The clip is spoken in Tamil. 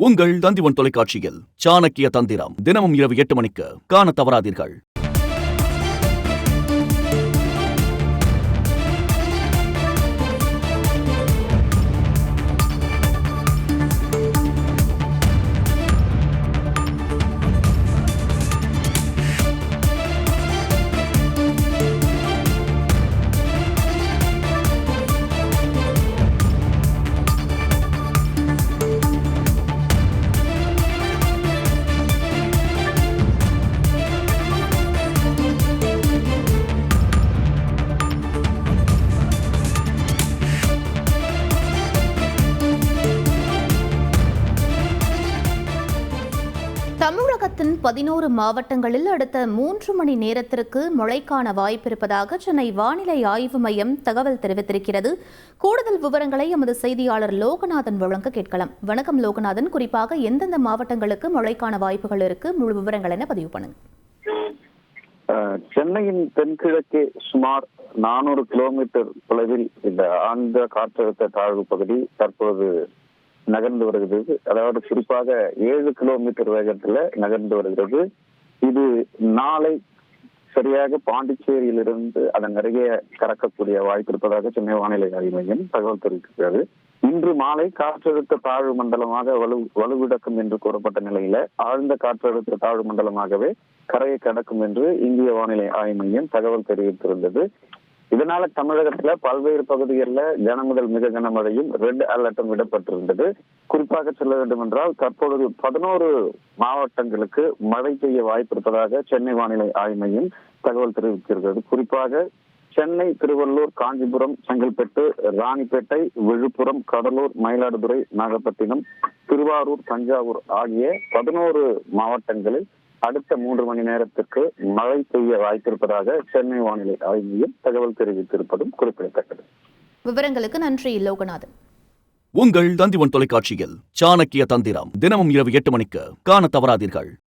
உங்கள் தந்திவன் தொலைக்காட்சியில் சாணக்கிய தந்திரம் தினமும் இரவு 8 மணிக்கு காண தவறாதீர்கள். தமிழகத்தின் 11 மாவட்டங்களில் அடுத்த 3 மணி நேரத்திற்கு மழைக்கான வாய்ப்பிருப்பதாக சென்னை வானிலை ஆய்வு மையம் தகவல் தெரிவித்திருக்கிறது. கூடுதல் விவரங்களை எமது செய்தியாளர் லோகநாதன் வழங்க கேட்கலாம். வணக்கம் லோகநாதன், குறிப்பாக எந்தெந்த மாவட்டங்களுக்கு மழைக்கான வாய்ப்புகள் இருக்கு, முழு விவரங்கள் என்ன பதிவு பண்ணுங்க. சென்னையின் தென்கிழக்கே சுமார் 400 கிலோமீட்டர் தொலைவில் இந்த ஆழ்ந்த காற்றழுத்த தாழ்வு பகுதி தற்போது நகர்ந்து வருகிறது. அதாவது குறிப்பாக 7 கிலோமீட்டர் வேகத்துல நகர்ந்து வருகிறது. இது நாளை சரியாக பாண்டிச்சேரியிலிருந்து அதன் அருகே கறக்கக்கூடிய வாய்ப்பு இருப்பதாக சென்னை வானிலை ஆய்வு மையம் தகவல் தெரிவிக்கிறது. இன்று மாலை காற்றழுத்த தாழ்வு மண்டலமாக வலுவிழக்கும் என்று கூறப்பட்ட நிலையில ஆழ்ந்த காற்றழுத்த தாழ்வு மண்டலமாகவே கரையை கடக்கும் என்று இந்திய வானிலை ஆய்வு மையம் தகவல் தெரிவித்திருந்தது. இதனால தமிழகத்துல பல்வேறு பகுதிகளில் கன முதல் மிக கனமழையும் ரெட் அலர்ட்டும் விடப்பட்டிருந்தது. குறிப்பாக சொல்ல வேண்டும் என்றால் தற்பொழுது 11 மாவட்டங்களுக்கு மழை பெய்ய வாய்ப்பு இருப்பதாக சென்னை வானிலை ஆய்வு மையம் தகவல் தெரிவித்திருக்கிறது. குறிப்பாக சென்னை, திருவள்ளூர், காஞ்சிபுரம், செங்கல்பட்டு, ராணிப்பேட்டை, விழுப்புரம், கடலூர், மயிலாடுதுறை, நாகப்பட்டினம், திருவாரூர், தஞ்சாவூர் ஆகிய 11 மாவட்டங்களில் அடுத்த 3 மணி நேரத்திற்கு மழை பெய்ய வாய்ப்பிருப்பதாக சென்னை வானிலை ஆய்வு மையம் தகவல் தெரிவித்திருப்பதும் குறிப்பிடத்தக்கது. விவரங்களுக்கு நன்றி லோகநாதன். உங்கள் தந்திவன் தொலைக்காட்சியில் சாணக்கிய தந்திரம் தினமும் இரவு 8 மணிக்கு காண தவறாதீர்கள்.